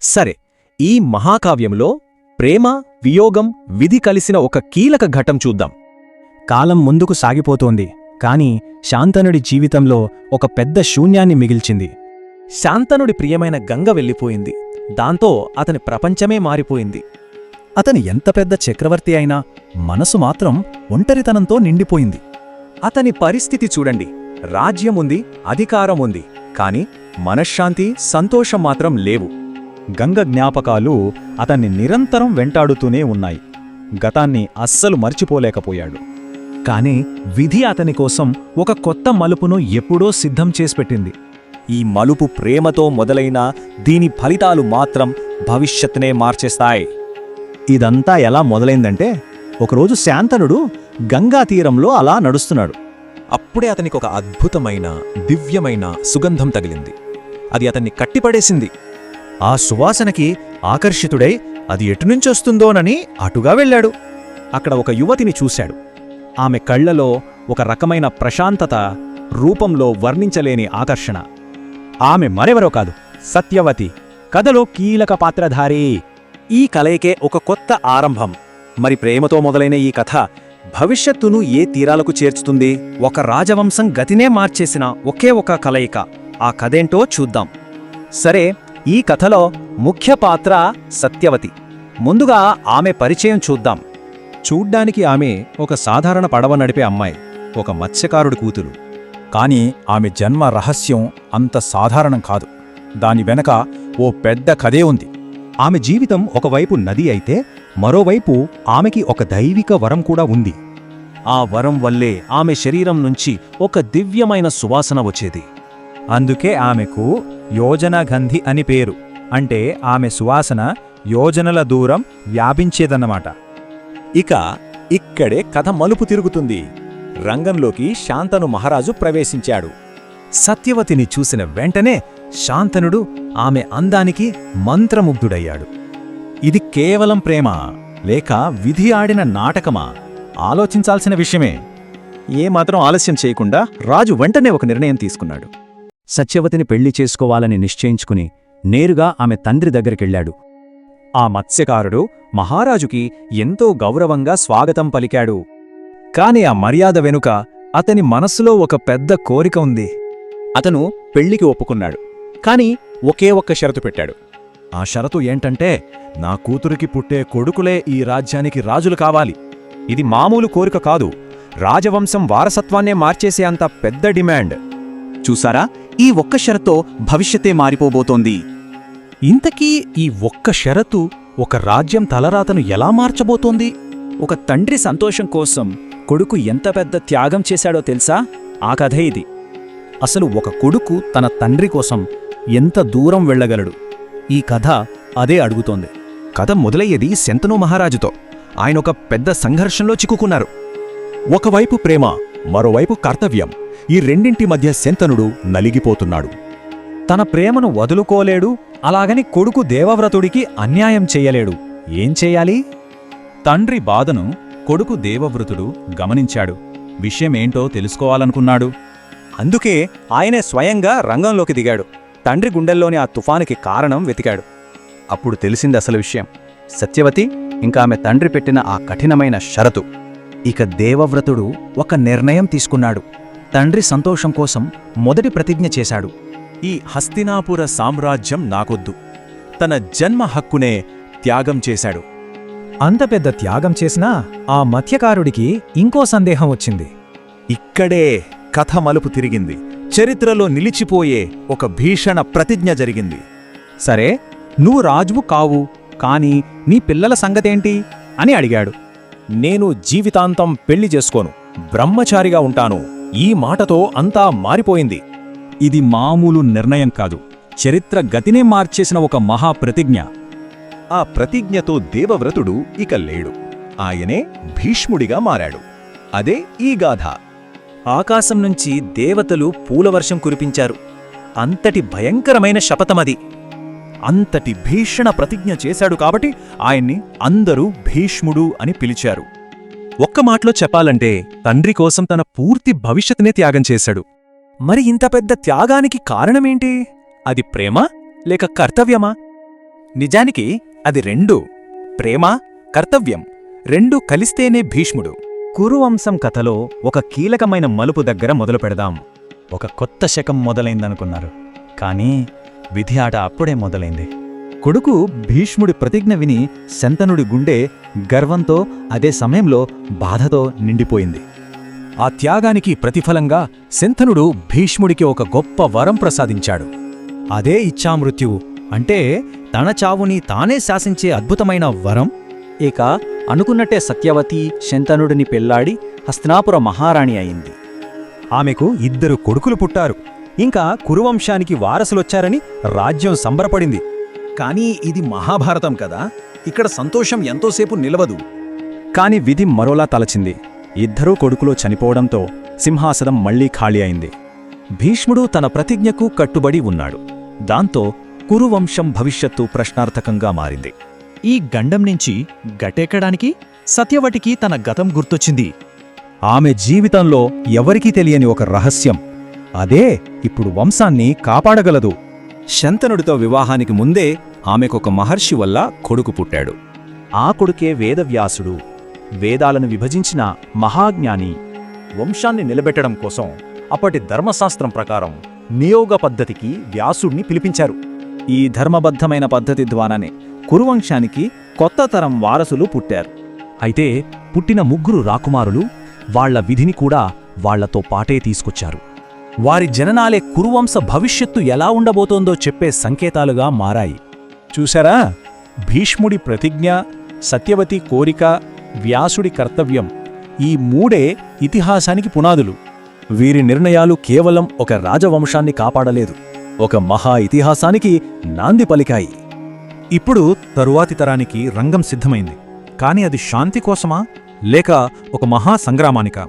సరే, ఈ మహాకావ్యంలో ప్రేమ, వియోగం, విధి కలిసిన ఒక కీలక ఘట్టం చూద్దాం. కాలం ముందుకు సాగిపోతోంది, కాని శాంతనుడి జీవితంలో ఒక పెద్ద శూన్యాన్ని మిగిల్చింది. శాంతనుడి ప్రియమైన గంగ వెళ్ళిపోయింది. దాంతో అతని ప్రపంచమే మారిపోయింది. అతని ఎంత పెద్ద చక్రవర్తి అయినా మనసు మాత్రం ఒంటరితనంతో నిండిపోయింది. అతని పరిస్థితి చూడండి. రాజ్యముంది, అధికారముంది, కాని మనశ్శాంతి, సంతోషం మాత్రం లేవు. గంగ జ్ఞాపకాలు అతన్ని నిరంతరం వెంటాడుతూనే ఉన్నాయి. గతాన్ని అస్సలు మర్చిపోలేకపోయాడు. కాని విధి అతని కోసం ఒక కొత్త మలుపును ఎప్పుడో సిద్ధం చేసిపెట్టింది. ఈ మలుపు ప్రేమతో మొదలైనా దీని ఫలితాలు మాత్రం భవిష్యత్తునే మార్చేస్తాయి. ఇదంతా ఎలా మొదలైందంటే, ఒకరోజు శాంతనుడు గంగా తీరంలో అలా నడుస్తున్నాడు. అప్పుడే అతనికి ఒక అద్భుతమైన, దివ్యమైన సుగంధం తగిలింది. అది అతన్ని కట్టిపడేసింది. ఆ సువాసనకి ఆకర్షితుడై అది ఎటునుంచొస్తుందోనని అటుగా వెళ్ళాడు. అక్కడ ఒక యువతిని చూశాడు. ఆమె కళ్లలో ఒక రకమైన ప్రశాంతత, రూపంలో వర్ణించలేని ఆకర్షణ. ఆమె మరెవరో కాదు, సత్యవతి, కథలో కీలక పాత్రధారి. ఈ కలయికే ఒక కొత్త ఆరంభం. మరి ప్రేమతో మొదలైన ఈ కథ భవిష్యత్తును ఏ తీరాలకు చేర్చుతుంది? ఒక రాజవంశం గతినే మార్చేసిన ఒకే ఒక కలయిక. ఆ కథేంటో చూద్దాం. సరే, ఈ కథలో ముఖ్య పాత్ర సత్యవతి. ముందుగా ఆమె పరిచయం చూద్దాం. చూడ్డానికి ఆమె ఒక సాధారణ పడవ నడిపే అమ్మాయి, ఒక మత్స్యకారుడి కూతురు. కాని ఆమె జన్మ రహస్యం అంత సాధారణం కాదు. దాని వెనక ఓ పెద్ద కథే ఉంది. ఆమె జీవితం ఒకవైపు నది అయితే, మరోవైపు ఆమెకి ఒక దైవిక వరం కూడా ఉంది. ఆ వరం వల్లే ఆమె శరీరం నుంచి ఒక దివ్యమైన సువాసన వచ్చేది. అందుకే ఆమెకు యోజనగంధి అని పేరు. అంటే ఆమె సువాసన యోజనల దూరం వ్యాపించేదన్నమాట. ఇక్కడే కథ మలుపు తిరుగుతుంది. రంగంలోకి శాంతను మహారాజు ప్రవేశించాడు. సత్యవతిని చూసిన వెంటనే శాంతనుడు ఆమె అందానికి మంత్రముగ్ధుడయ్యాడు. ఇది కేవలం ప్రేమ, లేక విధి ఆడిన నాటకమా? ఆలోచించాల్సిన విషయమే. ఏమాత్రం ఆలస్యం చేయకుండా రాజు వెంటనే ఒక నిర్ణయం తీసుకున్నాడు. సత్యవతిని పెళ్లి చేసుకోవాలని నిశ్చయించుకుని నేరుగా ఆమె తండ్రి దగ్గరికెళ్లాడు. ఆ మత్స్యకారుడు మహారాజుకి ఎంతో గౌరవంగా స్వాగతం పలికాడు. కాని ఆ మర్యాద వెనుక అతని మనస్సులో ఒక పెద్ద కోరిక ఉంది. అతను పెళ్లికి ఒప్పుకున్నాడు, కాని ఒకే ఒక్క షరతు పెట్టాడు. ఆ షరతు ఏంటంటే, నా కూతురికి పుట్టే కొడుకులే ఈ రాజ్యానికి రాజులు కావాలి. ఇది మామూలు కోరిక కాదు, రాజవంశం వారసత్వాన్నే మార్చేసే అంత పెద్ద డిమాండ్. చూసారా, ఈ ఒక్క షరతో భవిష్యత్తే మారిపోబోతోంది. ఇంతకీ ఈ ఒక్క షరతు ఒక రాజ్యం తలరాతను ఎలా మార్చబోతోంది? ఒక తండ్రి సంతోషం కోసం కొడుకు ఎంత పెద్ద త్యాగం చేశాడో తెలుసా? ఆ కథే ఇది. అసలు ఒక కొడుకు తన తండ్రి కోసం ఎంత దూరం వెళ్ళగలడు? ఈ కథ అదే అడుగుతోంది. కథ మొదలయ్యేది శంతను మహారాజుతో. ఆయనొక పెద్ద సంఘర్షంలో చిక్కుకున్నారు. ఒకవైపు ప్రేమ, మరోవైపు కర్తవ్యం. ఈ రెండింటి మధ్య శంతనుడు నలిగిపోతున్నాడు. తన ప్రేమను వదులుకోలేడు, అలాగని కొడుకు దేవవ్రతుడికి అన్యాయం చెయ్యలేడు. ఏం చెయ్యాలి? తండ్రి బాధను కొడుకు దేవవ్రతుడు గమనించాడు. విషయమేంటో తెలుసుకోవాలనుకున్నాడు. అందుకే ఆయనే స్వయంగా రంగంలోకి దిగాడు. తండ్రి గుండెల్లోని ఆ తుఫానుకి కారణం వెతికాడు. అప్పుడు తెలిసింది అసలు విషయం. సత్యవతి ఇంకా ఆమె తండ్రి పెట్టిన ఆ కఠినమైన షరతు. ఇక దేవవ్రతుడు ఒక నిర్ణయం తీసుకున్నాడు. తండ్రి సంతోషం కోసం మొదటి ప్రతిజ్ఞ చేశాడు. ఈ హస్తినాపుర సామ్రాజ్యం నాకొద్దు. తన జన్మ హక్కునే త్యాగం చేశాడు. అంత పెద్ద త్యాగం చేసినా ఆ మత్స్యకారుడికి ఇంకో సందేహం వచ్చింది. ఇక్కడే కథ మలుపు తిరిగింది. చరిత్రలో నిలిచిపోయే ఒక భీషణ ప్రతిజ్ఞ జరిగింది. సరే, నువ్వు రాజువు కావు, కాని నీ పిల్లల సంగతేంటి అని అడిగాడు. నేను జీవితాంతం పెళ్లి చేసుకోను, బ్రహ్మచారిగా ఉంటాను. ఈ మాటతో అంతా మారిపోయింది. ఇది మామూలు నిర్ణయం కాదు, చరిత్ర గతినే మార్చేసిన ఒక మహాప్రతిజ్ఞ. ఆ ప్రతిజ్ఞతో దేవవ్రతుడు ఇక లేడు. ఆయనే భీష్ముడిగా మారాడు. అదే ఈ గాథ. ఆకాశం నుంచి దేవతలు పూలవర్షం కురిపించారు. అంతటి భయంకరమైన శపథమది. అంతటి భీషణ ప్రతిజ్ఞ చేశాడు కాబట్టి ఆయన్ని అందరూ భీష్ముడు అని పిలిచారు. ఒక్క మాటలో చెప్పాలంటే తండ్రి కోసం తన పూర్తి భవిష్యత్తునే త్యాగం చేశాడు. మరి ఇంత పెద్ద త్యాగానికి కారణమేంటి? అది ప్రేమ లేక కర్తవ్యమా? నిజానికి అది రెండూ ప్రేమ, కర్తవ్యం రెండూ కలిస్తేనే భీష్ముడు. కురువంశం కథలో ఒక కీలకమైన మలుపు దగ్గర మొదలు పెడదాం. ఒక కొత్త శకం మొదలైందనుకున్నారు, కానీ విధి ఆట అప్పుడే మొదలైంది. కొడుకు భీష్ముడి ప్రతిజ్ఞ విని శంతనుడి గుండె గర్వంతో, అదే సమయంలో బాధతో నిండిపోయింది. ఆ త్యాగానికి ప్రతిఫలంగా శంతనుడు భీష్ముడికి ఒక గొప్ప వరం ప్రసాదించాడు. అదే ఇచ్ఛామృత్యువు, అంటే తన చావుని తానే శాసించే అద్భుతమైన వరం. ఇక అనుకున్నట్టే సత్యవతి శంతనుడిని పెళ్లాడి హస్తినాపుర మహారాణి అయింది. ఆమెకు 2 కొడుకులు పుట్టారు. ఇంకా కురువంశానికి వారసులొచ్చారని రాజ్యం సంబరపడింది. కానీ ఇది మహాభారతం కదా, ఇక్కడ సంతోషం ఎంతోసేపు నిలవదు. కాని విధి మరోలా తలచింది. 2 కొడుకులు చనిపోవడంతో సింహాసనం మళ్లీ ఖాళీ అయింది. భీష్ముడు తన ప్రతిజ్ఞకు కట్టుబడి ఉన్నాడు. దాంతో కురువంశం భవిష్యత్తు ప్రశ్నార్థకంగా మారింది. ఈ గండం నుంచి గట్టెక్కడానికి సత్యవతికి తన గతం గుర్తొచ్చింది. ఆమె జీవితంలో ఎవరికీ తెలియని ఒక రహస్యం, అదే ఇప్పుడు వంశాన్ని కాపాడగలదు. శంతనుడితో వివాహానికి ముందే ఆమెకొక మహర్షి వల్ల కొడుకు పుట్టాడు. ఆ కొడుకే వేదవ్యాసుడు, వేదాలను విభజించిన మహాజ్ఞాని. వంశాన్ని నిలబెట్టడం కోసం అప్పటి ధర్మశాస్త్రం ప్రకారం నియోగ పద్ధతికి వ్యాసుణ్ణి పిలిపించారు. ఈ ధర్మబద్ధమైన పద్ధతి ద్వారానే కురువంశానికి కొత్త తరం వారసులు పుట్టారు. అయితే పుట్టిన 3 రాకుమారులు వాళ్ల విధిని కూడా వాళ్లతో పాటే తీసుకొచ్చారు. వారి జననాలే కురువంశ భవిష్యత్తు ఎలా ఉండబోతోందో చెప్పే సంకేతాలుగా మారాయి. చూశారా? భీష్ముడి ప్రతిజ్ఞ, సత్యవతి కోరిక, వ్యాసుడి కర్తవ్యం, ఈ 3 ఇతిహాసానికి పునాదులు. వీరి నిర్ణయాలు కేవలం ఒక రాజవంశాన్ని కాపాడలేదు, ఒక మహా ఇతిహాసానికి నాంది పలికాయి. ఇప్పుడు తరువాతి తరానికి రంగం సిద్ధమైంది. కాని అది శాంతి కోసమా, లేక ఒక మహా సంగ్రామానికా?